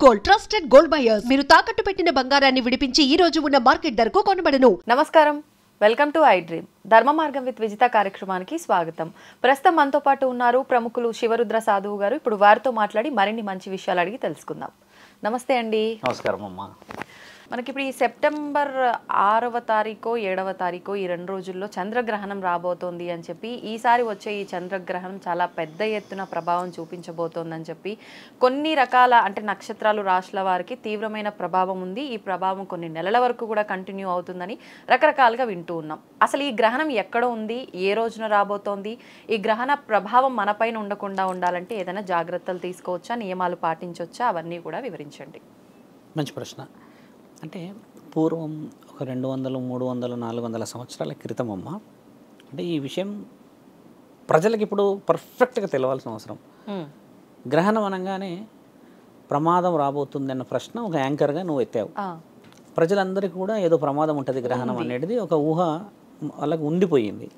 Gold trusted gold buyers మీరు తాకట్టు పెట్టిన బంగారాన్ని విడిపించి ఈ రోజు ఉన్న మార్కెట్ ధరకు కొనబడను. నమస్కారం, వెల్కమ్ టు ఐ డ్రీమ్. ధర్మ మార్గం విత్ విజిత కార్యక్రమానికి స్వాగతం. ప్రస్తుతం మనతో పాటు ఉన్నారు ప్రముఖులు శివరుద్ర సాధువు గారు. ఇప్పుడు వారితో మాట్లాడి మరిన్ని మంచి విషయాలు అడిగి తెలుసుకుందాం. నమస్తే అండి. నమస్కారం అమ్మా. మనకి ఇప్పుడు ఈ సెప్టెంబర్ 6వ తారీఖు 7వ తారీఖు ఈ 2 రోజుల్లో చంద్రగ్రహణం రాబోతోంది అని చెప్పి, ఈసారి వచ్చే ఈ చంద్రగ్రహణం చాలా పెద్ద ఎత్తున ప్రభావం చూపించబోతోందని చెప్పి కొన్ని రకాల అంటే నక్షత్రాలు రాశుల వారికి తీవ్రమైన ప్రభావం ఉంది. ఈ ప్రభావం కొన్ని నెలల వరకు కూడా కంటిన్యూ అవుతుందని రకరకాలుగా వింటూ ఉన్నాం. అసలు ఈ గ్రహణం ఎక్కడ ఉంది, ఏ రోజున రాబోతోంది, ఈ గ్రహణ ప్రభావం మనపైన ఉండకుండా ఉండాలంటే ఏదైనా జాగ్రత్తలు తీసుకోవచ్చా, నియమాలు పాటించవచ్చా, అవన్నీ కూడా వివరించండి. మంచి ప్రశ్న. అంటే పూర్వం ఒక 200, 300, 400 సంవత్సరాల క్రితం అమ్మ, అంటే ఈ విషయం ప్రజలకు ఇప్పుడు పర్ఫెక్ట్గా తెలవాల్సిన అవసరం. గ్రహణం అనగానే ప్రమాదం రాబోతుంది అన్న ప్రశ్న ఒక యాంకర్గా నువ్వు ఎత్తావు. ప్రజలందరికీ కూడా ఏదో ప్రమాదం ఉంటుంది గ్రహణం అనేది ఒక ఊహ వాళ్ళకు ఉండిపోయింది.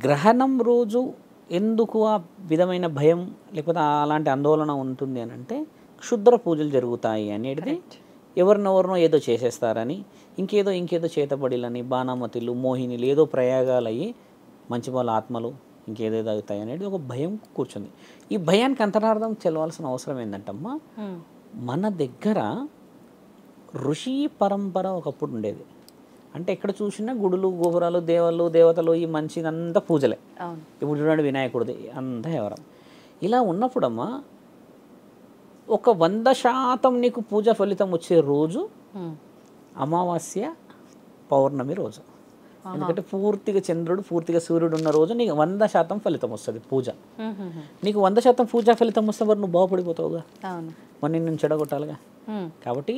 గ్రహణం రోజు ఎందుకు ఆ విధమైన భయం లేకపోతే అలాంటి ఆందోళన ఉంటుంది అని అంటే, క్షుద్ర పూజలు జరుగుతాయి అనేది, ఎవరినెవరినో ఏదో చేసేస్తారని, ఇంకేదో చేతబడిలని, బాణామతిలు, మోహినిలు, ఏదో ప్రయోగాలు అయ్యి మంచి వాళ్ళ ఆత్మలు ఇంకేదేదో అవుతాయి అనేది ఒక భయం కూర్చుంది. ఈ భయానికి అంతరార్థం తెలవాల్సిన అవసరం ఏంటంటమ్మా, మన దగ్గర ఋషి పరంపర ఒకప్పుడు ఉండేది. అంటే ఎక్కడ చూసినా గుడులు, గోపురాలు, దేవతలు ఈ మంచిదంతా పూజలే. ఇప్పుడు చూడండి వినాయకుడిది అంతా ఎవరం. ఇలా ఉన్నప్పుడమ్మా ఒక 100% నీకు పూజ ఫలితం వచ్చే రోజు అమావాస్య పౌర్ణమి రోజు. ఎందుకంటే పూర్తిగా చంద్రుడు, పూర్తిగా సూర్యుడు ఉన్న రోజు నీకు 100% ఫలితం వస్తుంది పూజ. నీకు 100% పూజ ఫలితం వస్తే మరి నువ్వు బాగుపడిపోతావుగా, మరి నిన్ను చెడగొట్టాలిగా. కాబట్టి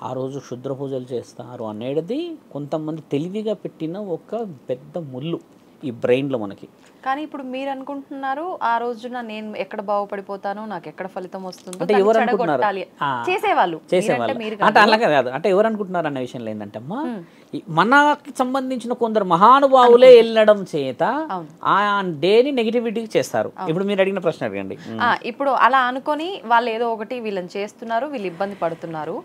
ఆ రోజు క్షుద్ర పూజలు చేస్తారు అనేది కొంతమంది తెలివిగా పెట్టిన ఒక పెద్ద ముళ్ళు ఈ బ్రెయిన్లో మనకి. కానీ ఇప్పుడు మీరు అనుకుంటున్నారు ఆ రోజున నేను ఎక్కడ బాగుపడిపోతాను, నాకు ఎక్కడ ఫలితం వస్తుందో అంటే ఎవరు అనుకుంటున్నారు, చేసేవాళ్ళు అంటే అలాగే కాదు. అంటే ఎవరు అనుకుంటున్నారు అనే విషయంలో ఏంటంటే అమ్మా, మనకి సంబంధించిన కొందరు మహానుభావులే వెళ్ళడం చేత ఆ డేని నెగిటివిటీకి చేస్తారు. ఇప్పుడు మీరు అడిగిన ప్రశ్న అడగండి. ఇప్పుడు అలా అనుకొని వాళ్ళు ఏదో ఒకటి వీళ్ళని చేస్తున్నారు, వీళ్ళు ఇబ్బంది పడుతున్నారు,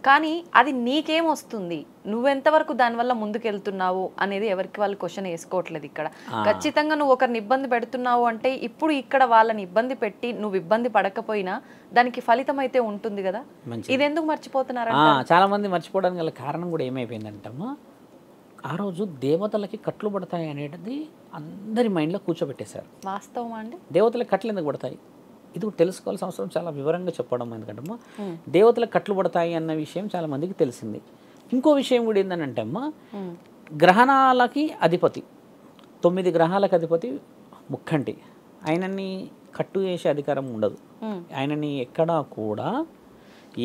కానీ అది నీకేం వస్తుంది, నువ్వెంతవరకు దానివల్ల ముందుకెళ్తున్నావు అనేది ఎవరికి వాళ్ళు క్వశ్చన్ వేసుకోవట్లేదు. ఇక్కడ ఖచ్చితంగా నువ్వు ఒకరిని ఇబ్బంది పెడుతున్నావు అంటే ఇప్పుడు ఇక్కడ వాళ్ళని ఇబ్బంది పెట్టి నువ్వు ఇబ్బంది పడకపోయినా దానికి ఫలితం అయితే ఉంటుంది కదా. ఇది ఎందుకు మర్చిపోతున్నారు? చాలా మంది మర్చిపోవడానికి గల కారణం కూడా ఏమైపోయిందంటమ్మా, ఆ రోజు దేవతలకి కట్లు పడతాయి అనేది అందరి మైండ్లో కూర్చోబెట్టేశారు. వాస్తవమా అండి? దేవతలకి కట్లు ఎందుకు పడతాయి ఇది తెలుసుకోవాల్సిన అవసరం చాలా వివరంగా చెప్పడం. ఎందుకంటే దేవతలకు కట్లు పడతాయి అన్న విషయం చాలా మందికి తెలిసింది. ఇంకో విషయం కూడా ఏంటంటే అమ్మా, గ్రహణాలకి అధిపతి 9 గ్రహాలకు అధిపతి ముక్కంటి. ఆయనని కట్టు చేసే అధికారం ఉండదు. ఆయనని ఎక్కడా కూడా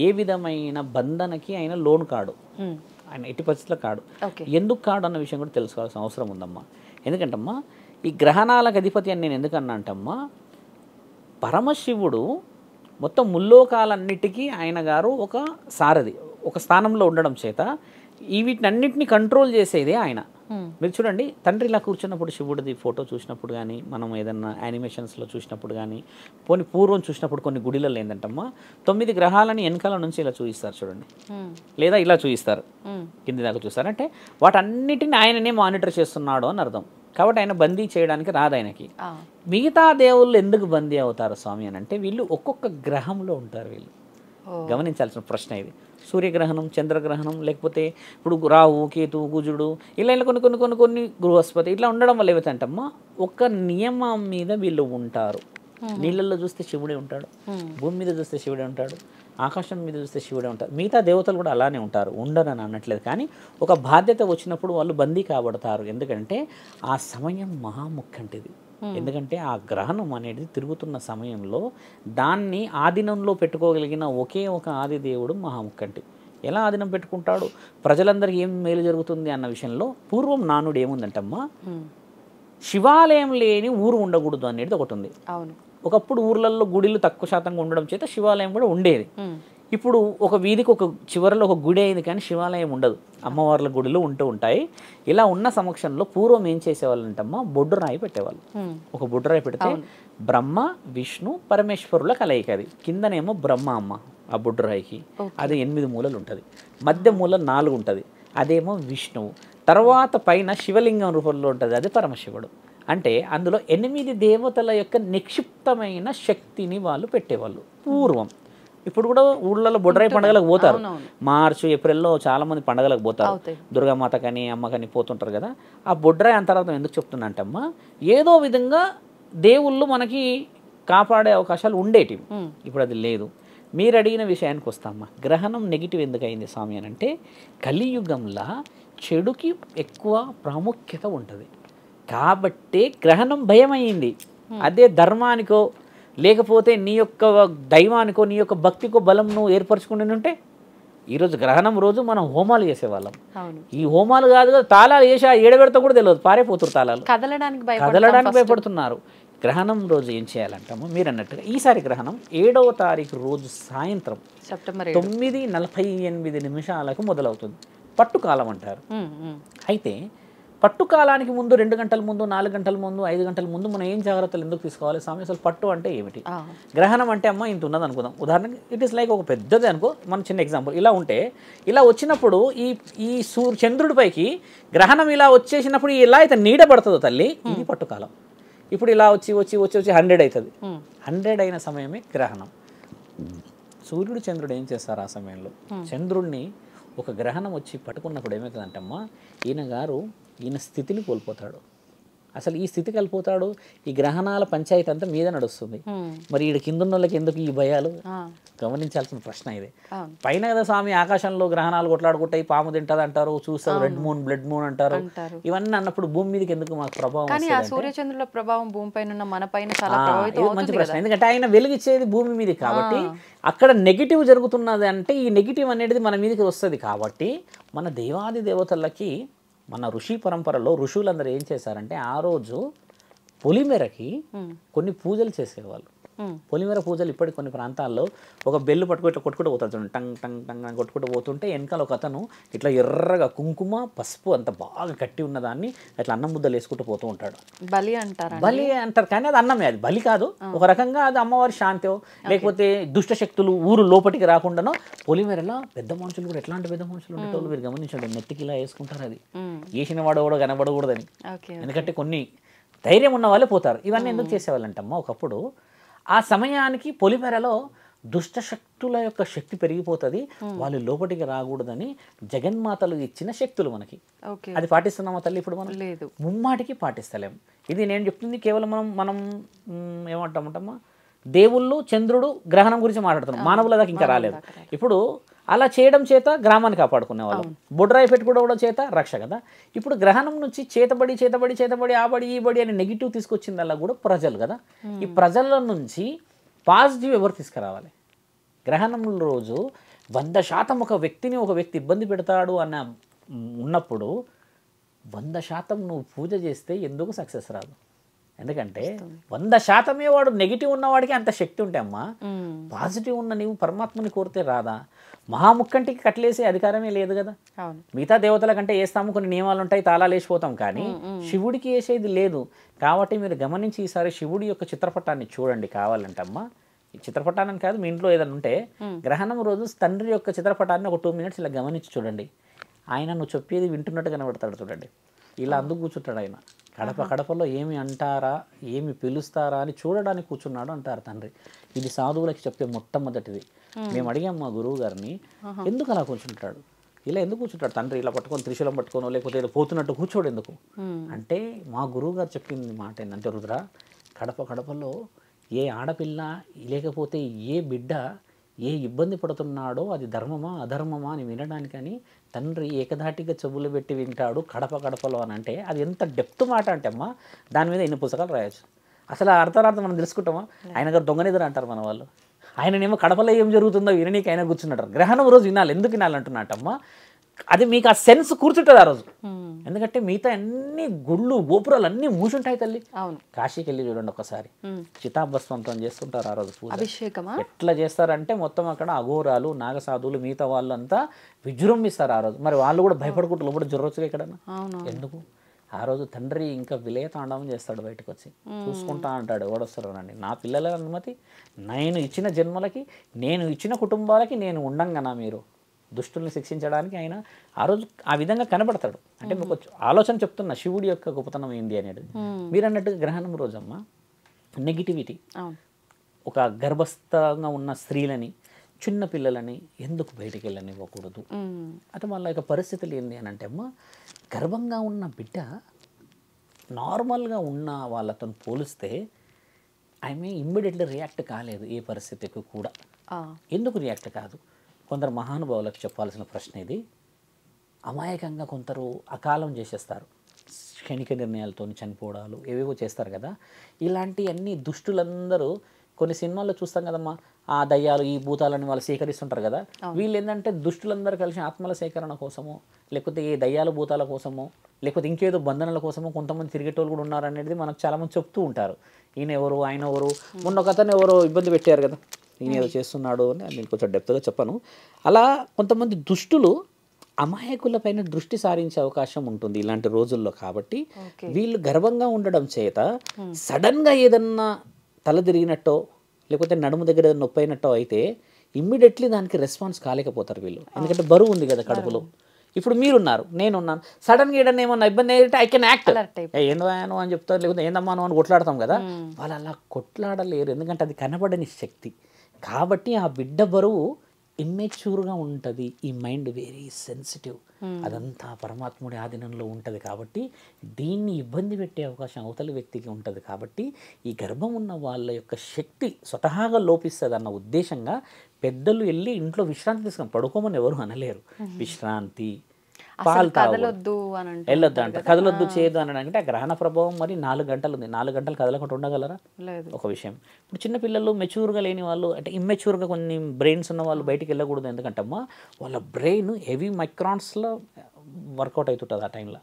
ఏ విధమైన బంధనకి ఆయన లోన్ కాడు, ఆయన ఎట్టి పరిస్థితుల్లో కాడు. ఎందుకు కాడు అన్న విషయం కూడా తెలుసుకోవాల్సిన అవసరం ఉందమ్మా. ఎందుకంటమ్మా ఈ గ్రహణాలకు అధిపతి అని నేను ఎందుకన్నా అంటమ్మా, పరమశివుడు మొత్తం ముల్లోకాలన్నిటికీ ఆయన గారు ఒక సారథి, ఒక స్థానంలో ఉండడం చేత వీటినన్నిటిని కంట్రోల్ చేసేదే ఆయన. మీరు చూడండి, తండ్రి ఇలా కూర్చున్నప్పుడు శివుడిది ఫోటో చూసినప్పుడు కానీ, మనం ఏదన్నా యానిమేషన్స్లో చూసినప్పుడు కానీ, పూర్వం చూసినప్పుడు కొన్ని గుడిలలో ఏంటంటమ్మా 9 గ్రహాలని వెనకాల నుంచి ఇలా చూపిస్తారు చూడండి, లేదా ఇలా చూపిస్తారు, కింది దాకా చూస్తారు. అంటే వాటన్నిటిని ఆయననే మానిటర్ చేస్తున్నాడు అని అర్థం. కాబట్టి ఆయన బందీ చేయడానికి రాదు ఆయనకి. మిగతా దేవుళ్ళు ఎందుకు బందీ అవుతారు స్వామి అని అంటే, వీళ్ళు ఒక్కొక్క గ్రహంలో ఉంటారు. వీళ్ళు గమనించాల్సిన ప్రశ్న ఇది. సూర్యగ్రహణం, చంద్రగ్రహణం, లేకపోతే ఇప్పుడు రాహు, కేతు, కుజుడు, ఇలా కొన్ని బృహస్పతి ఇట్లా ఉండడం వల్ల ఏమిటంటమ్మా ఒక నియమం మీద వీళ్ళు ఉంటారు. నీళ్ళల్లో చూస్తే శివుడే ఉంటాడు, భూమి మీద చూస్తే శివుడే ఉంటాడు, ఆకాశం మీద చూస్తే శివుడే ఉంటారు. మిగతా దేవతలు కూడా అలానే ఉంటారు, ఉండరని అనట్లేదు. కానీ ఒక బాధ్యత వచ్చినప్పుడు వాళ్ళు బందీ కాబడతారు. ఎందుకంటే ఆ సమయం మహాముఖ్యంటిది. ఎందుకంటే ఆ గ్రహణం అనేది తిరుగుతున్న సమయంలో దాన్ని ఆధీనంలో పెట్టుకోగలిగిన ఒకే ఒక ఆది దేవుడు మహాముఖ్యంటి. ఎలా ఆధీనం పెట్టుకుంటాడు, ప్రజలందరికీ ఏం మేలు జరుగుతుంది అన్న విషయంలో పూర్వం నానుడు ఏముందంటమ్మా, శివాలయం లేని ఊరు ఉండకూడదు అనేది ఒకటి ఉంది. ఒకప్పుడు ఊర్లలో గుడిలు తక్కువ శాతంగా ఉండడం చేత శివాలయం కూడా ఉండేది. ఇప్పుడు ఒక వీధికి ఒక చివరలో ఒక గుడి అయింది కానీ శివాలయం ఉండదు, అమ్మవార్ల గుడిలో ఉంటాయి. ఇలా ఉన్న సమక్షంలో పూర్వం ఏం చేసేవాళ్ళంటమ్మా, బొడ్డురాయి పెట్టేవాళ్ళు. ఒక బొడ్డురాయి పెడితే బ్రహ్మ, విష్ణు, పరమేశ్వరుల కలయిక. అది కిందనేమో బ్రహ్మ అమ్మ, ఆ బొడ్డురాయికి. అది 8 మూలలు ఉంటుంది, మధ్య మూల 4 ఉంటుంది, అదేమో విష్ణువు. తర్వాత పైన శివలింగం రూపంలో ఉంటుంది, అది పరమశివుడు. అంటే అందులో 8 దేవతల యొక్క నిక్షిప్తమైన శక్తిని వాళ్ళు పెట్టేవాళ్ళు పూర్వం. ఇప్పుడు కూడా ఊళ్ళలో బొడ్రాయి పండుగలకు పోతారు, మార్చి ఏప్రిల్లో చాలామంది పండుగలకు పోతారు, దుర్గామాత కానీ అమ్మ కానీ పోతుంటారు కదా. ఆ బొడ్రాయి అంతరార్థం ఎందుకు చెప్తున్నా అంటే అమ్మ, ఏదో విధంగా దేవుళ్ళు మనకి కాపాడే అవకాశాలు ఉండేటివి, ఇప్పుడు అది లేదు. మీరు అడిగిన విషయానికి వస్తామా, గ్రహణం నెగిటివ్ ఎందుకు అయింది స్వామి అని అంటే, కలియుగంలో చెడుకి ఎక్కువ ప్రాముఖ్యత ఉంటుంది కాబట్టి గ్రహణం భయం అయ్యింది. అదే ధర్మానికో లేకపోతే నీ యొక్క దైవానికో నీ యొక్క భక్తికో బలం నువ్వు ఏర్పరచుకుని ఉంటే ఈరోజు గ్రహణం రోజు మనం హోమాలు చేసేవాళ్ళం. ఈ హోమాలు కాదు కదా, తాళాలు వేసి ఏడబెడతా కూడా తెలియదు, పారైపోతారు తాళాలు, కదలడానికి భయపడుతున్నారు. గ్రహణం రోజు ఏం చేయాలంటాము మీరు అన్నట్టుగా, ఈసారి గ్రహణం 7వ తారీఖు రోజు సాయంత్రం సెప్టెంబర్ 9:48 మొదలవుతుంది. పట్టుకాలం అంటారు. అయితే పట్టుకాలానికి ముందు 2 గంటల ముందు, 4 గంటల ముందు, 5 గంటల ముందు మనం ఏం జాగ్రత్తలు ఎందుకు తీసుకోవాలి స్వామి? అసలు పట్టు అంటే ఏమిటి? గ్రహణం అంటే అమ్మ ఇంత ఉన్నది అనుకుందాం, ఉదాహరణకి ఇట్ ఈస్ లైక్ ఒక పెద్దది అనుకో, మన చిన్న ఎగ్జాంపుల్ ఇలా ఉంటే, ఇలా వచ్చినప్పుడు ఈ చంద్రుడిపైకి గ్రహణం ఇలా వచ్చేసినప్పుడు ఎలా అయితే నీడ పడుతుందో తల్లి, ఇది పట్టుకాలం. ఇప్పుడు ఇలా వచ్చి 100 అవుతుంది, 100 అయిన సమయమే గ్రహణం. సూర్యుడు చంద్రుడు ఏం చేస్తారు ఆ సమయంలో? చంద్రుడిని ఒక గ్రహణం వచ్చి పట్టుకున్నప్పుడు ఏమవుతుందంటే అమ్మ, ఈయన స్థితిని కోల్పోతాడు. అసలు ఈ స్థితికి వెళ్ళిపోతాడు, ఈ గ్రహణాల పంచాయతీ అంతా మీద నడుస్తుంది. మరి ఈడ కింద ఉన్న వాళ్ళకి ఎందుకు ఈ భయాలు? గమనించాల్సిన ప్రశ్న ఇది. పైన కదా స్వామి ఆకాశంలో గ్రహణాలు కొట్లాడుకుంటాయి, పాము తింటది అంటారు, చూస్తారు రెడ్ మూన్ బ్లడ్ మూన్ అంటారు. ఇవన్నీ అన్నప్పుడు భూమి మీదకి ఎందుకు మాకు ప్రభావం? సూర్యచంద్రుల ప్రభావం భూమి పైన మన పైన మంచి ప్రశ్న, ఎందుకంటే ఆయన వెలిగిచ్చేది భూమి మీద కాబట్టి అక్కడ నెగిటివ్ జరుగుతున్నది. అంటే ఈ నెగిటివ్ అనేది మన మీదకి వస్తుంది కాబట్టి మన దేవాది దేవతలకి, మన ఋషి పరంపరలో ఋషులందరూ ఏం చేశారంటే ఆ రోజు పొలిమేరకి కొన్ని పూజలు చేసేవాళ్ళు. పొలిమేర పూజలు ఇప్పటికి కొన్ని ప్రాంతాల్లో ఒక బెల్లు కొట్టుకుంటూ పోతాడు చూడండి, టంగ్ టంగ్ టంగ్ అని కొట్టుకుంటూ పోతుంటే వెనకాల ఒక అతను ఇట్లా ఎర్రగా కుంకుమ పసుపు అంత బాగా కట్టి ఉన్నదాన్ని ఇట్లా అన్నం ముద్దలు వేసుకుంటూ పోతూ ఉంటాడు. బలి అంటారు కానీ అది అన్నమే, అది బలి కాదు. ఒక రకంగా అది అమ్మవారి శాంతో లేకపోతే దుష్ట శక్తులు ఊరు లోపలికి రాకుండానో. పొలిమేరలో పెద్ద మనుషులు కూడా ఎట్లాంటి పెద్ద మనుషులు ఉండేటోళ్ళు మీరు గమనించండి, నెత్తికి ఇలా వేసుకుంటారు. అది వేసిన వాడు కూడా కనబడకూడదని, ఎందుకంటే కొన్ని ధైర్యం ఉన్న వాళ్ళే పోతారు. ఇవన్నీ ఎందుకు చేసేవాళ్ళంటమ్మా, ఒకప్పుడు ఆ సమయానికి పొలిమేరలో దుష్టశక్తుల యొక్క శక్తి పెరిగిపోతుంది, వాళ్ళు లోపలికి రాకూడదని జగన్మాతలు ఇచ్చిన శక్తులు మనకి. అది పాటిస్తున్నామా తల్లి? ఇప్పుడు మనం లేదు, ముమ్మాటికి పాటిస్తలేం. ఇది నేను చెప్తుంది కేవలం మనం ఏమంటామంటమ్మా, దేవుళ్ళు చంద్రుడు గ్రహణం గురించి మాట్లాడుతున్నాం, మానవుల దాకా ఇంకా రాలేదు. ఇప్పుడు అలా చేయడం చేత గ్రామాన్ని కాపాడుకునే వాళ్ళం, బొడ్రాయి పెట్టుకోవడం చేత రక్ష కదా. ఇప్పుడు గ్రహణం నుంచి చేతబడి ఆ బడి ఈ బడి అని నెగిటివ్ తీసుకొచ్చింది అలా కూడా ప్రజలు కదా. ఈ ప్రజల నుంచి పాజిటివ్ ఎవరు తీసుకురావాలి? గ్రహణం రోజు 100% ఒక వ్యక్తి ఇబ్బంది పెడతాడు అన్న ఉన్నప్పుడు 100% నువ్వు పూజ చేస్తే ఎందుకు సక్సెస్ రాదు? ఎందుకంటే 100% వాడు నెగిటివ్ ఉన్నవాడికి అంత శక్తి ఉంటే అమ్మా, పాజిటివ్ ఉన్న నీవు పరమాత్మని కోరితే రాదా? మహాముక్కంటికి కట్లేసే అధికారమే లేదు కదా. మిగతా దేవతల కంటే వేస్తాము, కొన్ని నియమాలు ఉంటాయి, తాళాలు వేసిపోతాం, కానీ శివుడికి వేసేది లేదు. కాబట్టి మీరు గమనించి ఈసారి శివుడి యొక్క చిత్రపటాన్ని చూడండి కావాలంటే అమ్మా. ఈ చిత్రపటాన్ని కాదు, మీ ఇంట్లో ఏదైనా ఉంటే గ్రహణం రోజు తండ్రి యొక్క చిత్రపటాన్ని ఒక 2 minutes ఇలా గమనించి చూడండి. ఆయన నువ్వు చెప్పేది వింటున్నట్టు కనబడతాడు చూడండి. ఇలా అందుకు కూర్చుంటాడు ఆయన. కడపలో ఏమి అంటారా, ఏమి పిలుస్తారా అని చూడడానికి కూర్చున్నాడు అంటారు తండ్రి. ఇది సాధువులకి చెప్పే మొట్టమొదటిది. మేము అడిగాం మా గురువు గారిని, ఎందుకు అలా కూర్చుంటాడు, ఇలా ఎందుకు కూర్చుంటాడు తండ్రి, ఇలా పట్టుకొని త్రిశూలం పట్టుకోనో లేకపోతే ఏదో పోతున్నట్టు కూర్చోడు ఎందుకు అంటే, మా గురువు గారు చెప్పింది మాట ఏంటంటే, రుద్ర, కడపలో ఏ ఆడపిల్ల లేకపోతే ఏ బిడ్డ ఏ ఇబ్బంది పడుతున్నాడో అది ధర్మమా అధర్మమా అని వినడానికని తండ్రి ఏకధాటిగా చెవులు పెట్టి వింటాడు కడపలో అని. అంటే అది ఎంత డెప్త్ మాట అంటే అమ్మా, దాని మీద ఎన్ని పుస్తకాలు రాయొచ్చు. అసలు అర్థార్థం మనం తెలుసుకుంటామా? ఆయన గారు దొంగనిద్దరు అంటారు మన వాళ్ళు. ఆయననేమో కడపలో ఏం జరుగుతుందో విననీకి ఆయన కూర్చుంటారు. గ్రహణం రోజు వినాలి, ఎందుకు వినాలంటున్నట్టమ్మా, అది మీకు ఆ సెన్స్ కూర్చుంటుంది ఆ రోజు. ఎందుకంటే మిగతా అన్ని గుళ్ళు గోపురాలు అన్నీ మూసుంటాయి తల్లి. కాశీకి వెళ్ళి చూడండి ఒకసారి, చితాభస్వంతో చేస్తుంటారు ఆ రోజు పూజ. ఎట్లా చేస్తారంటే మొత్తం అక్కడ అఘోరాలు నాగసాధువులు మిగతా వాళ్ళు అంతా విజృంభిస్తారు ఆ రోజు. మరి వాళ్ళు కూడా భయపడుకుంటూ లోపల జొరొచ్చుగా ఎక్కడన్నా. ఎందుకు? ఆ రోజు తండ్రి ఇంకా విలయతాండవం చేస్తాడు, బయటకు వచ్చి చూసుకుంటా అంటాడు ఎవడొస్తారో నండి, నా పిల్లల అనుమతి, నేను ఇచ్చిన జన్మలకి, నేను ఇచ్చిన కుటుంబాలకి నేను ఉండంగానా మీరు దుష్టుల్ని శిక్షించడానికి ఆయన ఆ రోజు ఆ విధంగా కనబడతాడు. అంటే మీకు ఆలోచన చెప్తున్న శివుడి యొక్క గొప్పతనం ఏంది అనేది. మీరు అన్నట్టుగా గ్రహణం రోజమ్మ నెగిటివిటీ, ఒక గర్భస్థంగా ఉన్న స్త్రీలని, చిన్న పిల్లలని ఎందుకు బయటికి వెళ్ళనివ్వకూడదు. అయితే వాళ్ళ యొక్క పరిస్థితులు ఏంటి అని అంటే అమ్మ, గర్భంగా ఉన్న బిడ్డ నార్మల్గా ఉన్న వాళ్ళతో పోలిస్తే ఆమె ఇమ్మీడియట్లీ రియాక్ట్ కాలేదు ఏ పరిస్థితికి కూడా. ఎందుకు రియాక్ట్ కాదు? కొందరు మహానుభావులకు చెప్పాల్సిన ప్రశ్న ఇది. అమాయకంగా కొందరు అకాలం చేసేస్తారు, క్షణిక నిర్ణయాలతో చనిపోవడాలు ఏవేవో చేస్తారు కదా. ఇలాంటివన్నీ దుష్టులందరూ కొన్ని సినిమాల్లో చూస్తాం కదమ్మా, ఆ దయ్యాలు ఈ భూతాలని వాళ్ళు సేకరిస్తుంటారు కదా. వీళ్ళు ఏంటంటే దుష్టులందరూ కలిసి ఆత్మల సేకరణ కోసమో, లేకపోతే ఏ దయ్యాల భూతాల కోసమో, లేకపోతే ఇంకేదో బంధనాల కోసమో కొంతమంది తిరిగేటోళ్ళు కూడా ఉన్నారనేది మనకు చాలామంది చెప్తూ ఉంటారు. ఈయన ఎవరు, ఆయన ఎవరు, మొన్న ఒక అతను ఎవరో ఇబ్బంది పెట్టారు కదా, ఈయన ఏదో చేస్తున్నాడు అని నేను కొంచెం డెప్త్గా చెప్పను. అలా కొంతమంది దుష్టులు అమాయకులపైన దృష్టి సారించే అవకాశం ఉంటుంది ఇలాంటి రోజుల్లో. కాబట్టి వీళ్ళు గర్వంగా ఉండడం చేత సడన్గా ఏదన్నా తల తిరిగినట్టో, లేకపోతే నడుము దగ్గర నొప్పి అయినట్టో అయితే ఇమ్మీడియట్లీ దానికి రెస్పాన్స్ కాలేకపోతారు వీళ్ళు. ఎందుకంటే బరువు ఉంది కదా కడుపులో. ఇప్పుడు మీరున్నారు, నేనున్నాను, సడన్గా ఏదన్నా ఏమన్నా ఇబ్బంది అయితే ఐ కెన్ యాక్ట్, ఏందో అని చెప్తారు, లేకపోతే ఏందమ్మా అని కొట్లాడతాం కదా. వాళ్ళు అలా కొట్లాడలేరు, ఎందుకంటే అది కనబడని శక్తి. కాబట్టి ఆ బిడ్డ బరువు ఇమ్మెచ్యూర్గా ఉంటుంది, ఈ మైండ్ వెరీ సెన్సిటివ్, అదంతా పరమాత్ముడి ఆధీనంలో ఉంటుంది. కాబట్టి దీన్ని ఇబ్బంది పెట్టే అవకాశం అవతలి వ్యక్తికి ఉంటుంది. కాబట్టి ఈ గర్భం ఉన్న వాళ్ళ యొక్క శక్తి స్వతహాగా లోపిస్తుంది అన్న ఉద్దేశంగా పెద్దలు వెళ్ళి ఇంట్లో విశ్రాంతి తీసుకొని పడుకోమని ఎవరు అనలేరు. విశ్రాంతి, పాలు కదలొద్దు అని వెళ్ళొద్దు అంట, కదలొద్దు చేయొద్దు అని అంటే ఆ గ్రహణ ప్రభావం మరి 4 గంటలు ఉంది. 4 గంటలు కదలకుండా ఉండగలరా? ఒక విషయం. ఇప్పుడు చిన్నపిల్లలు మెచ్యూర్గా లేని వాళ్ళు, అంటే ఇమ్మెచ్యూర్గా కొన్ని బ్రెయిన్స్ ఉన్న వాళ్ళు బయటికి వెళ్ళకూడదు. ఎందుకంటే అమ్మా వాళ్ళ బ్రెయిన్ హెవీ మైక్రాన్స్లో వర్కౌట్ అవుతుంటుంది ఆ టైంలో,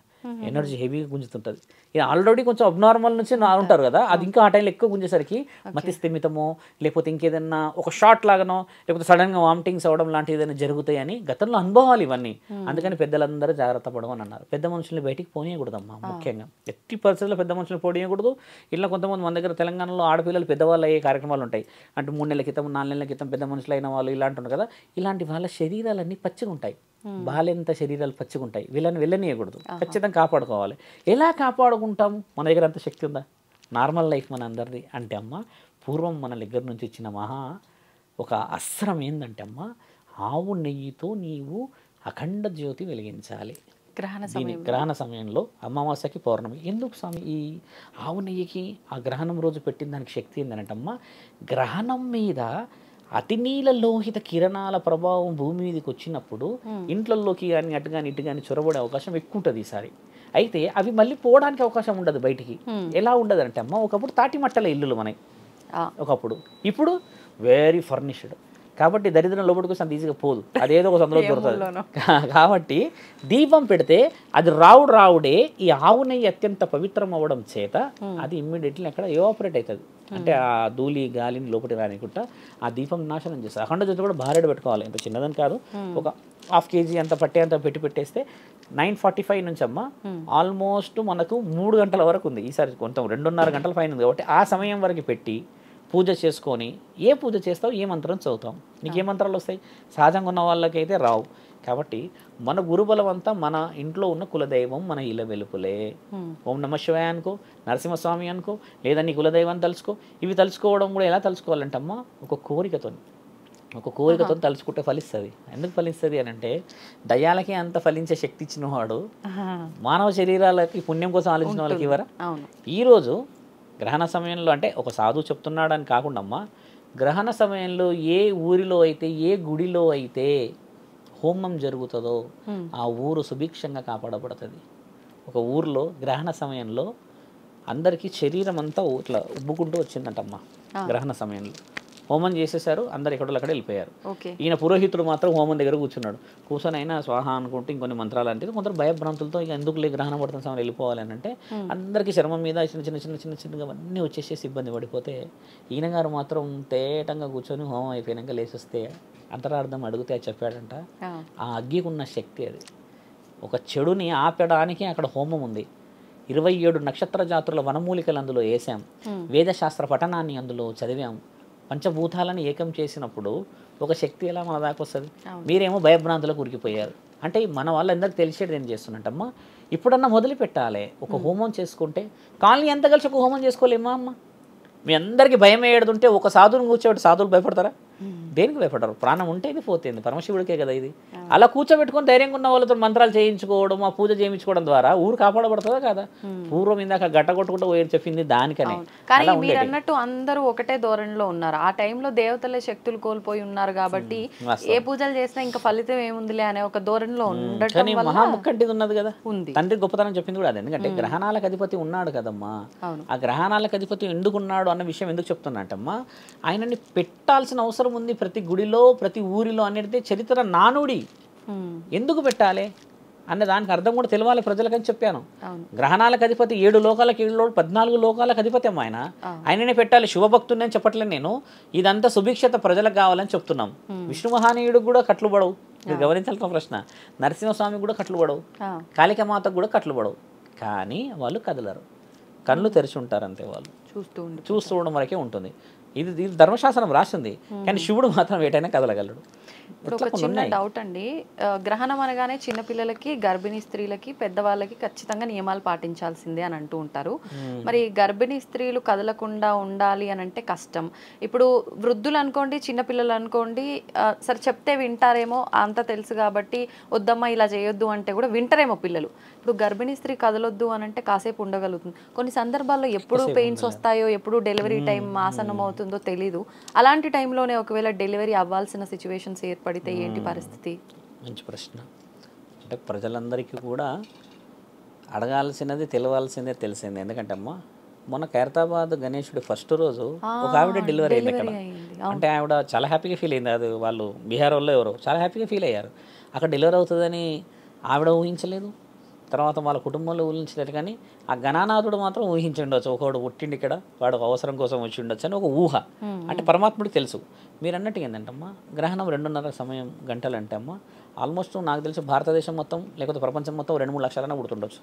ఎనర్జీ హెవీగా గుంజుతుంటుంది. ఇది ఆల్రెడీ కొంచెం అబ్నార్మల్ నుంచి ఉంటారు కదా, అది ఇంకా ఆ టైంలో ఎక్కువ గుంజేసరికి మతి స్థిమితమో, లేకపోతే ఇంకేదన్నా ఒక షార్ట్ లాగానో, లేకపోతే సడన్గా వామిటింగ్స్ అవ్వడం లాంటివి ఏదైనా జరుగుతాయని గతంలో అనుభవాలు ఇవన్నీ. అందుకని పెద్దలందరూ జాగ్రత్త పడమని అన్నారు. పెద్ద మనుషుల్ని బయటికి పోనీయకూడదమ్మా, ముఖ్యంగా ఎట్టి పరిస్థితుల్లో పెద్ద మనుషులు పోనీయకూడదు. ఇలా కొంతమంది మన దగ్గర తెలంగాణలో ఆడపిల్లలు పెద్దవాళ్ళు అయ్యే కార్యక్రమాలు ఉంటాయి. అంటే 3 నెలల క్రితం 4 నెలల క్రితం పెద్ద మనుషులు అయిన వాళ్ళు ఇలాంటి ఉంటారు కదా. ఇలాంటి వాళ్ళ శరీరాలన్నీ పచ్చిగా ఉంటాయి, బాలెంత శరీరాలు పచ్చిగా ఉంటాయి. వీళ్ళని వెళ్ళనీయకూడదు, ఖచ్చితంగా కాపాడుకోవాలి. ఎలా కాపాడుకుంటాము? మన దగ్గర అంత శక్తి ఉందా? నార్మల్ లైఫ్ మన అందరిది అంటే అమ్మ, పూర్వం మన దగ్గర నుంచి ఇచ్చిన ఒక అస్త్రం ఏంటంటే అమ్మ, ఆవు నెయ్యితో నీవు అఖండ జ్యోతి వెలిగించాలి గ్రహణ సమయంలో, అమావాస్యకి పౌర్ణమి. ఎందుకు స్వామి ఈ ఆవు నెయ్యికి ఆ గ్రహణం రోజు పెట్టిన దానికి శక్తి ఏంటంటే అమ్మ, గ్రహణం మీద అతి నీల లోహిత కిరణాల ప్రభావం భూమి మీదకి వచ్చినప్పుడు ఇంట్లలోకి కానీ అటు కానీ ఇటు కానీ చొరబడే అవకాశం ఎక్కువ ఉంటుంది ఈసారి. అయితే అవి మళ్ళీ పోవడానికి అవకాశం ఉండదు బయటికి. ఎలా ఉండదు అంటే అమ్మ, ఒకప్పుడు తాటి మట్టల ఇల్లులు మనకి ఒకప్పుడు, ఇప్పుడు వెరీ ఫర్నిష్డ్. కాబట్టి దరిద్రం లోపలికి వస్తే అంత ఈజీగా పోదు, అదేదో ఒక సందులో దొరుకుతుంది. కాబట్టి దీపం పెడితే అది రావుడే ఈ ఆవు నెయ్యి అత్యంత పవిత్రం అవ్వడం చేత అది ఇమ్మీడియట్లీ అక్కడ ఎవాపరేట్ అవుతుంది. అంటే ఆ ధూళి గాలిని లోపలికి రానికుంటా ఆ దీపం నాశనం చేస్తారు. అఖండ జ్యోతి కూడా భార్యడు పెట్టుకోవాలి, ఇంత చిన్నదని కాదు, ఒక 1/2 kg అంత పట్టే అంత పెట్టేస్తే 9:45 నుంచి అమ్మ ఆల్మోస్ట్ మనకు 3 గంటల వరకు ఉంది. ఈసారి కొంత 2.5 గంటల పైన ఉంది. కాబట్టి ఆ సమయం వరకు పెట్టి పూజ చేసుకొని, ఏ పూజ చేస్తావు, ఏ మంత్రం చదువుతాం, నీకు ఏ మంత్రాలు వస్తాయి? సహజంగా ఉన్న వాళ్ళకైతే రావు. కాబట్టి మన గురుబలం అంతా మన ఇంట్లో ఉన్న కులదైవం మన ఇళ్ళ వెలుపులే. ఓం నమ శివాయ అనుకో, నరసింహస్వామి అనుకో, లేదా నీ కులదైవం తలుచుకో. ఇవి తలుచుకోవడం కూడా ఎలా తలుచుకోవాలంటమ్మా, ఒక కోరికతో తలుచుకుంటే ఫలిస్తుంది. ఎందుకు ఫలిస్తుంది అని అంటే, దయ్యాలకి అంత ఫలించే శక్తి ఇచ్చిన వాడు మానవ శరీరాలకి పుణ్యం కోసం ఆలోచించిన వాళ్ళకి ఇవ్వరా? ఈరోజు గ్రహణ సమయంలో, అంటే ఒక సాధువు చెప్తున్నాడని కాకుండా అమ్మ, గ్రహణ సమయంలో ఏ ఊరిలో అయితే, ఏ గుడిలో అయితే హోమం జరుగుతుందో ఆ ఊరు సుభిక్షంగా కాపాడబడుతుంది. ఒక ఊరిలో గ్రహణ సమయంలో అందరికీ శరీరం అంతా ఇట్లా ఉబ్బుకుంటూ వచ్చిందంటమ్మా. గ్రహణ సమయంలో హోమం చేసేసారు, అందరు ఎక్కడో అక్కడ వెళ్ళిపోయారు. ఈయన పురోహితుడు మాత్రం హోమం దగ్గర కూర్చొని అయినా స్వాహ అనుకుంటూ ఇంకొన్ని మంత్రాలు అంటే కొందరు భయభ్రాంతులతో ఇక ఎందుకు గ్రహణం పడుతున్న సమయం వెళ్ళిపోవాలి అని అంటే, అందరికీ చర్మం మీద చిన్న అన్నీ వచ్చేసేసి ఇబ్బంది పడిపోతే, ఈయన గారు మాత్రం తేటంగా కూర్చొని హోమం అయిపోయాక లేచొస్తే అంతరార్థం అడిగితే చెప్పాడంట, ఆ అగ్గికున్న శక్తి అది. ఒక చెడుని ఆపడానికి అక్కడ హోమం ఉంది. 27 నక్షత్ర జాతుల వనమూలికలు అందులో వేసాం, వేదశాస్త్ర పఠనాన్ని అందులో చదివాం, పంచభూతాలను ఏకం చేసినప్పుడు ఒక శక్తి ఎలా మన దాకా వస్తుంది? మీరేమో భయభ్రాంతులకు ఉరికిపోయారు. అంటే మన వాళ్ళందరికీ తెలిసేది ఏం చేస్తున్నట్టమ్మా, ఇప్పుడన్నా మొదలు పెట్టాలి. ఒక హోమం చేసుకుంటే కాలనీ ఎంత కలిసి ఒక హోమం చేసుకోలేమా అమ్మ? మీ అందరికీ భయం ఏడుతుంటే ఒక సాధువుని కూర్చోబెట్టి సాధువులు భయపడతారా? దేనికి భయపడరు? ప్రాణం ఉంటే ఇది పోతుంది, పరమశివుడికే కదా ఇది. అలా కూర్చోబెట్టుకొని ధైర్యంగా ఉన్న వాళ్ళతో మంత్రాలు చేయించుకోవడం, ఆ పూజ చేయించుకోవడం ద్వారా ఊరు కాపాడబడుతుందా కదా? పూర్వం ఇందాక గట్ట కొట్టుకుంటూ పోయి చెప్పింది దానికనే. కానీ మీరు అన్నట్టు అందరూ ఒకటే ధోరణిలో ఉన్నారు. ఆ టైంలో దేవతలే శక్తులు కోల్పోయి ఉన్నారు కాబట్టి ఏ పూజలు చేసినా ఇంకా ఫలితం ఏముందిలే అనే ఒక ధోరణిలో ఉండటం కానీ మహాముక్కంటిది ఉన్నది కదా, తండ్రి గొప్పతనం చెప్పింది కూడా అదే. ఎందుకంటే గ్రహణాలకు అధిపతి ఉన్నాడు కదమ్మా. ఆ గ్రహణాలకు అధిపతి ఎందుకున్నాడు అన్న విషయం ఎందుకు చెప్తున్నట్టమ్మా, ఆయనని పెట్టాల్సిన అవసరం ఉంది ప్రతి గుడిలో, ప్రతి ఊరిలో అనేది చరిత్ర నానుడి. ఎందుకు పెట్టాలి అన్న దానికి అర్థం కూడా తెలియాలి ప్రజలకని చెప్పాను. గ్రహణాలకు అధిపతి 7 లోకాలకు 14 లోకాలకు అధిపతి అమ్మ ఆయన. ఆయననే పెట్టాలి. శివభక్తుని అని చెప్పట్లేదు నేను. ఇదంతా సుభిక్షత ప్రజలకు కావాలని చెప్తున్నాం. విష్ణు మహానీయుడికి కూడా కట్లు పడవు, మీరు గమనించాల్సిన ప్రశ్న. నరసింహస్వామి కూడా కట్లు పడవు, కాళికామాతకు కూడా కట్లు పడవు. కానీ వాళ్ళు కదలరు, కళ్ళు తెరిచి ఉంటారు అంతే. వాళ్ళు చూస్తూ ఉండడం వరకే ఉంటుంది. ఇది ధర్మశాస్త్రం రాసింది. కానీ శివుడు మాత్రం ఏటైనా కదలగలడు. ఇప్పుడు ఒక చిన్న డౌట్ అండి, గ్రహణం అనగానే చిన్నపిల్లలకి, గర్భిణీ స్త్రీలకి, పెద్దవాళ్ళకి ఖచ్చితంగా నియమాలు పాటించాల్సిందే అని అంటూ ఉంటారు. మరి గర్భిణీ స్త్రీలు కదలకుండా ఉండాలి అని అంటే కష్టం. ఇప్పుడు వృద్ధులు అనుకోండి, చిన్నపిల్లలు అనుకోండి, సరే చెప్తే వింటారేమో, అంత తెలుసు కాబట్టి వద్దమ్మా ఇలా చేయొద్దు అంటే కూడా వింటారేమో పిల్లలు. ఇప్పుడు గర్భిణీ స్త్రీ కదలొద్దు అని అంటే కాసేపు ఉండగలుగుతుంది. కొన్ని సందర్భాల్లో ఎప్పుడు పెయిన్స్ వస్తాయో, ఎప్పుడు డెలివరీ టైం ఆసన్నం అవుతుందో తెలీదు. అలాంటి టైంలోనే ఒకవేళ డెలివరీ అవ్వాల్సిన సిచ్యువేషన్స్ ఏర్పడితే ఏంటి పరిస్థితి? మంచి ప్రశ్న. అంటే ప్రజలందరికీ కూడా అడగాల్సినది తెలియాల్సిందే తెలిసింది. ఎందుకంటే అమ్మ, మొన్న ఖైరతాబాద్ గణేశుడి ఫస్ట్ రోజు ఒక ఆవిడ డెలివరీ అయింది అక్కడ. అంటే ఆవిడ చాలా హ్యాపీగా ఫీల్ అయింది. అది వాళ్ళు బీహార్ వాళ్ళు ఎవరో చాలా హ్యాపీగా ఫీల్ అయ్యారు. అక్కడ డెలివరీ అవుతుందని ఆవిడ ఊహించలేదు, తర్వాత వాళ్ళ కుటుంబంలో ఊహించలేదు. కానీ ఆ గణనాథుడు మాత్రం ఊహించుండొచ్చు, ఒకడు పుట్టిండి ఇక్కడ, వాడు అవసరం కోసం వచ్చి ఉండొచ్చు అని ఒక ఊహ. అంటే పరమాత్ముడికి తెలుసు. మీరు అన్నట్టుగా ఏంటంటమ్మా, గ్రహణం 2:30 గంటలు అంటే అమ్మ, ఆల్మోస్ట్ నాకు తెలిసి భారతదేశం మొత్తం లేకపోతే ప్రపంచం మొత్తం 2-3 లక్షలైనా పుడుతుండొచ్చు.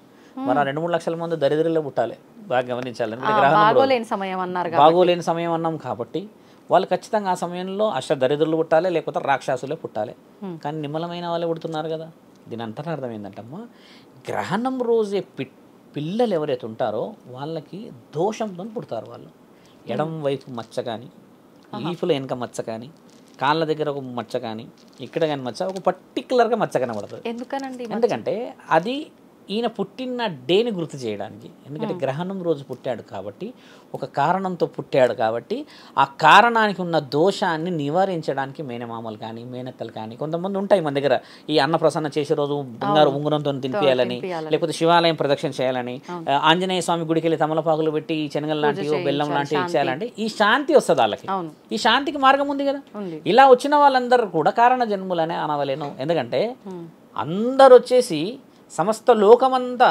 మరి ఆ 2-3 లక్షల మంది దరిద్రులే పుట్టాలి. బాగా గమనించాలి. బాగోలేని సమయం అన్నాం కాబట్టి వాళ్ళు ఖచ్చితంగా ఆ సమయంలో దరిద్రులు పుట్టాలి, లేకపోతే రాక్షసులే పుట్టాలి. కానీ నిమ్మలమైన వాళ్ళే పుడుతున్నారు కదా. దీని అంతా అర్థం ఏంటంటమ్మా, గ్రహణం రోజే పిల్లలు ఎవరైతే ఉంటారో వాళ్ళకి దోషంతో పుడతారు. వాళ్ళు ఎడం వైపు మచ్చ కానీ, ఈపుల వెనక మచ్చ కానీ, కాళ్ళ దగ్గర ఒక మచ్చ కానీ, ఇక్కడ కానీ మచ్చ, ఒక పర్టికులర్గా మచ్చ కనబడుతుంది. ఎందుకంటే అది ఈయన పుట్టిన డేని గుర్తు చేయడానికి. ఎందుకంటే గ్రహణం రోజు పుట్టాడు కాబట్టి, ఒక కారణంతో పుట్టాడు కాబట్టి, ఆ కారణానికి ఉన్న దోషాన్ని నివారించడానికి మేనమామలు కానీ, మేనత్తలు కానీ కొంతమంది ఉంటాయి మన దగ్గర. ఈ అన్నప్రసన్న చేసే రోజు బంగారు ఉంగరంతో తినిపించాలని, లేకపోతే శివాలయం ప్రదక్షిణ చేయాలని, ఆంజనేయ స్వామి గుడికి వెళ్ళి తమలపాకులు పెట్టి చెనగల్ లాంటివి, బెల్లం లాంటివి ఇచ్చేయాలంటే ఈ శాంతి వస్తుంది వాళ్ళకి. ఈ శాంతికి మార్గం ఉంది కదా. ఇలా వచ్చిన వాళ్ళందరూ కూడా కారణ జన్ములనే అనవలేను. ఎందుకంటే అందరు వచ్చేసి సమస్త లోకమంతా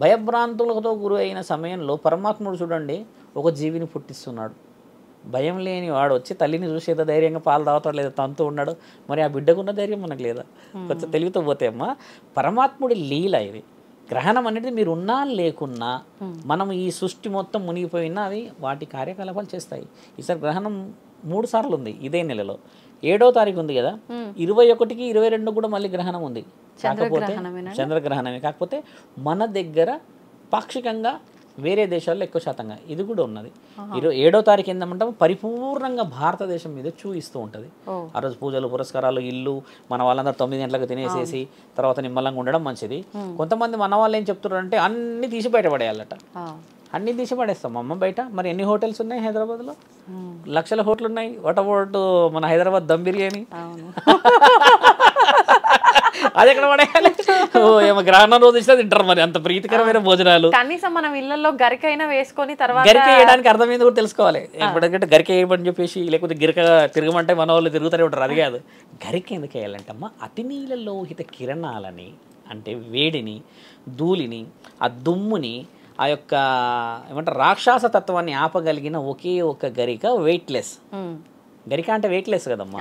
భయభ్రాంతులతో గురి అయిన సమయంలో పరమాత్ముడు చూడండి ఒక జీవిని పుట్టిస్తున్నాడు. భయం లేని వాడు వచ్చి తల్లిని చూసేదో ధైర్యంగా పాలు తాగుతాడు, లేదా తంతూ ఉన్నాడు. మరి ఆ బిడ్డకున్న ధైర్యం మనకు లేదా? కొంచెం తెలివితో పోతే అమ్మా, పరమాత్ముడి లీల ఇది. గ్రహణం అనేది మీరు ఉన్నా లేకున్నా, మనం ఈ సృష్టి మొత్తం మునిగిపోయినా అవి వాటి కార్యకలాపాలు చేస్తాయి. ఈసారి గ్రహణం 3 సార్లు ఉంది ఇదే నెలలో. 7వ తారీఖు ఉంది కదా, 21కి 22 కూడా మళ్ళీ గ్రహణం ఉంది. కాకపోతే చంద్రగ్రహణమే. కాకపోతే మన దగ్గర పాక్షికంగా, వేరే దేశాల్లో ఎక్కువ శాతంగా ఇది కూడా ఉన్నది. 7వ తారీఖు ఏంటంటే పరిపూర్ణంగా భారతదేశం మీద చూయిస్తూ ఉంటుంది. ఆ రోజు పూజలు పురస్కారాలు, ఇల్లు మన వాళ్ళందరూ 9 గంటలకు తినేసేసి తర్వాత నిమ్మలంగా ఉండడం మంచిది. కొంతమంది మన వాళ్ళు ఏం చెప్తున్నారు అంటే అన్ని తీసి బయటపడేయాలట. అన్ని తీసి పడేస్తాం అమ్మ బయట. మరి ఎన్ని హోటల్స్ ఉన్నాయి హైదరాబాద్లో? లక్షల హోటల్ ఉన్నాయి. వాట్ అబౌట్ మన హైదరాబాద్ దమ్ బిర్యానీ? అది ఎక్కడ పడేయాలి? ఏమో గ్రహణం రోజు ఇచ్చినా తింటారు. మరి అంత ప్రీతికరమైన భోజనాలు కనీసం మనం ఇళ్లలో గరికైనా వేసుకొని తర్వాత గరిక వేయడానికి అర్థమైంది కూడా తెలుసుకోవాలి. ఎప్పుడంటే గరిక వేయమని చెప్పేసి, లేకపోతే గిరక తిరగమంటే మన వాళ్ళు తిరుగుతూనే ఉంటారు. అది కాదు. గరిక ఎందుకు వేయాలంటమ్మా, అతినీల లోహిత కిరణాలని, అంటే వేడిని, ధూళిని, ఆ దుమ్ముని, ఆ యొక్క ఏమంటారు రాక్షస తత్వాన్ని ఆపగలిగిన ఒకే ఒక గరిక వెయిట్లెస్. గరిక అంటే వెయిట్లెస్ కదమ్మా.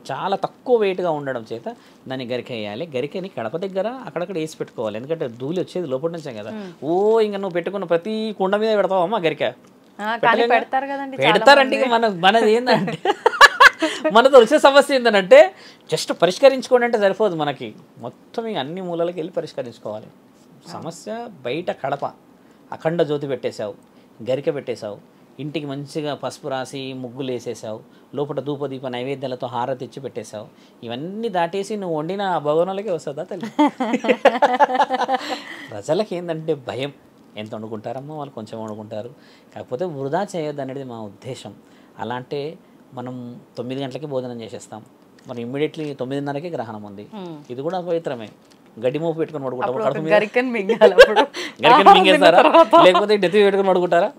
చాలా తక్కువ వెయిట్గా ఉండడం చేత దాన్ని గరిక వేయాలి. గరికని కడప దగ్గర అక్కడక్కడ వేసి పెట్టుకోవాలి, ఎందుకంటే ధూళి వచ్చేది లోపల నుంచే కదా. ఇంకా నువ్వు పెట్టుకున్న ప్రతి కుండ మీద పెడతావమ్మా గరిక. పెడతారు కదండి, పెడతారంటే మనది ఏంటంటే మనతో వచ్చే సమస్య ఏంటంటే జస్ట్ పరిష్కరించుకోండి అంటే సరిపోదు, మనకి మొత్తం ఇక అన్ని మూలలకి వెళ్ళి పరిష్కరించుకోవాలి సమస్య. బయట కడప అఖండ జ్యోతి పెట్టేశావు, గరిక పెట్టేశావు, ఇంటికి మంచిగా పసుపు రాసి ముగ్గులు వేసేసావు, లోపల ధూపదీప నైవేద్యాలతో హారతి ఇచ్చి పెట్టేశావు. ఇవన్నీ దాటేసి నువ్వు వండిన ఆ భవనాలకే వస్తుందా తల్లి? ప్రజలకి ఏంటంటే భయం, ఎంత వండుకుంటారమ్మో వాళ్ళు కొంచెం వండుకుంటారు, కాకపోతే వృధా చేయొద్దు అనేది మా ఉద్దేశం. అలా అంటే మనం 9 గంటలకి భోజనం చేసేస్తాం, మరి ఇమ్మీడియట్లీ 9:30కే గ్రహణం ఉంది, ఇది కూడా పవిత్రమే. గడ్డి మోపు పెట్టుకుని పడుకుంటాం, గరికని మింగేస్తారా లేకపోతే డెత్తి పెట్టుకుని పడుకుంటారా?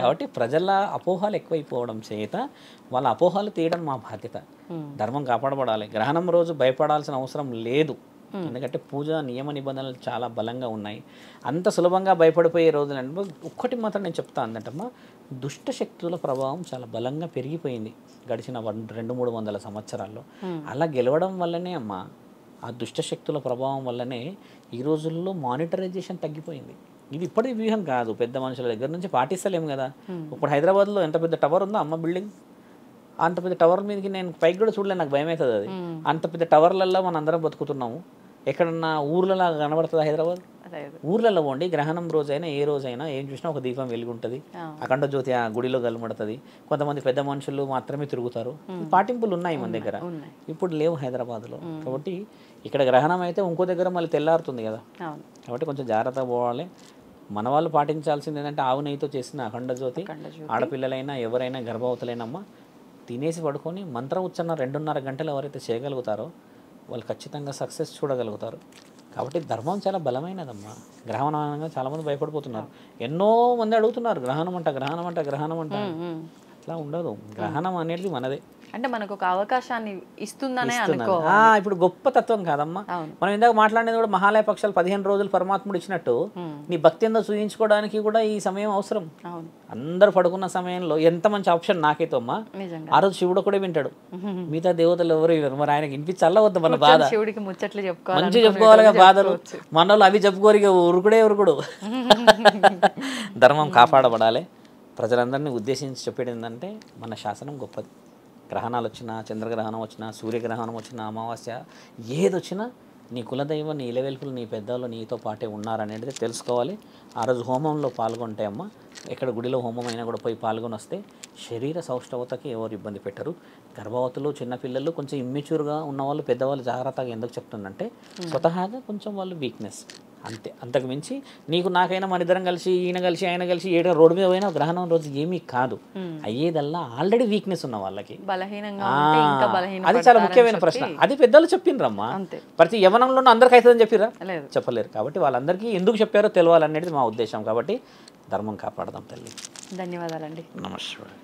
కాబట్టి ప్రజల అపోహాలు ఎక్కువైపోవడం చేత వాళ్ళ అపోహాలు తీయడం మా బాధ్యత. ధర్మం కాపాడబడాలి. గ్రహణం రోజు భయపడాల్సిన అవసరం లేదు, ఎందుకంటే పూజ నియమ నిబంధనలు చాలా బలంగా ఉన్నాయి. అంత సులభంగా భయపడిపోయే రోజులు ఒక్కటి మాత్రం నేను చెప్తాను ఏంటంటమ్మా, దుష్ట శక్తుల ప్రభావం చాలా బలంగా పెరిగిపోయింది గడిచిన 200-300 సంవత్సరాల్లో. అలా గెలవడం వల్లనే అమ్మా, ఆ దుష్ట శక్తుల ప్రభావం వల్లనే ఈ రోజుల్లో మానిటరైజేషన్ తగ్గిపోయింది. ఇది ఇప్పటి వ్యూహం కాదు, పెద్ద మనుషుల దగ్గర నుంచి పాటిస్తలేము కదా. ఇప్పుడు హైదరాబాద్లో ఎంత పెద్ద టవర్ ఉందో అమ్మ, బిల్డింగ్ అంత పెద్ద టవర్ మీదకి నేను పైకి కూడా చూడలేదు, నాకు భయం అవుతుంది అది. అంత పెద్ద టవర్లలో మనం అందరం బతుకుతున్నాము. ఎక్కడన్నా ఊర్లలో కనబడుతుంది హైదరాబాద్? ఊర్లలో పోండి, గ్రహణం రోజైనా ఏ రోజైనా ఏం చూసినా ఒక దీపం వెలుగుంటుంది, అఖండ జ్యోతి ఆ గుడిలో గలుమడుతుంది. కొంతమంది పెద్ద మనుషులు మాత్రమే తిరుగుతారు, పాటింపులు ఉన్నాయి మన దగ్గర, ఇప్పుడు లేవు హైదరాబాద్లో. కాబట్టి ఇక్కడ గ్రహణం అయితే ఇంకో దగ్గర మళ్ళీ తెల్లారుతుంది కదా, కాబట్టి కొంచెం జాగ్రత్తగా పోవాలి. మన వాళ్ళు పాటించాల్సింది ఏంటంటే ఆవు నెయ్యితో చేసిన అఖండ జ్యోతి. ఆడపిల్లలైనా ఎవరైనా గర్భవతులైనమ్మా తినేసి పడుకొని మంత్ర ఉచ్చారణ 2.5 గంటలు ఎవరైతే చేయగలుగుతారో వాళ్ళు ఖచ్చితంగా సక్సెస్ చూడగలుగుతారు. కాబట్టి ధర్మం చాలా బలమైనదమ్మా. గ్రహణం అనగా చాలామంది భయపడిపోతున్నారు, ఎన్నో మంది అడుగుతున్నారు గ్రహణం అంట గ్రహణం అంట గ్రహణం అంట. అట్లా ఉండదు, గ్రహణం అనేది మనదే, అంటే మనకు ఒక అవకాశాన్ని ఇస్తుందనే అనుకో. ఇప్పుడు గొప్ప తత్వం కాదమ్మా, మనం ఇందాక మాట్లాడేది కూడా మహాలయ పక్షాలు 15 రోజులు పరమాత్ముడు ఇచ్చినట్టు నీ భక్తి ఎంతో చూయించుకోవడానికి కూడా ఈ సమయం అవసరం. అందరు పడుకున్న సమయంలో ఎంత మంచి ఆప్షన్ నాకైతే అమ్మా. ఆ రోజు శివుడు కూడా వింటాడు, మిగతా దేవతలు ఎవరు వినరు. మరి ఆయనకి వినిపించల్లా వద్ద మన బాధ, శివుడికి ముచ్చట్లు చెప్పుకోవాలి, మంచి చెప్పుకోవాలిగా బాధలు. మన వాళ్ళు అవి చెప్పుకోరు, ఉరుకుడు. ధర్మం కాపాడబడాలి. ప్రజలందరినీ ఉద్దేశించి చెప్పేది ఏంటంటే మన శాసనం గొప్పది. గ్రహణాలు వచ్చినా, చంద్రగ్రహణం వచ్చినా, సూర్యగ్రహణం వచ్చినా, అమావాస్య ఏది వచ్చినా నీ కులదైవం, నీ ఇలవెల్పులు, నీ పెద్దలు నీతో పాటే ఉన్నారనేది తెలుసుకోవాలి. ఆ రోజు హోమంలో పాల్గొంటే అమ్మ, ఎక్కడ గుడిలో హోమం అయినా కూడా పోయి పాల్గొని వస్తే శరీర సౌష్ఠవతకి ఎవరు ఇబ్బంది పెట్టరు. గర్భవతులు, చిన్నపిల్లలు, కొంచెం ఇమ్మెచ్యూర్గా ఉన్నవాళ్ళు, పెద్దవాళ్ళు జాగ్రత్తగా ఎందుకు చెప్తుందంటే స్వతహాగా కొంచెం వాళ్ళు వీక్నెస్ అంతే. అంతకు మించి నీకు నాకైనా మన ఇద్దరం కలిసి ఈయన కలిసి ఆయన కలిసి ఏదో రోడ్డు మీద పోయినా గ్రహణం రోజు ఏమీ కాదు. అయ్యేదల్లా ఆల్రెడీ వీక్నెస్ ఉన్న వాళ్ళకి. అది చాలా ముఖ్యమైన ప్రశ్న. అది పెద్దలు చెప్పిండ్రమ్మా. ప్రతి యవనంలోనూ అందరికి అవుతుందని చెప్పిరా? చెప్పలేరు. కాబట్టి వాళ్ళందరికీ ఎందుకు చెప్పారో తెలియాలనేది మా ఉద్దేశం. కాబట్టి ధర్మం కాపాడదాం తల్లి. ధన్యవాదాలండి. నమస్కారం.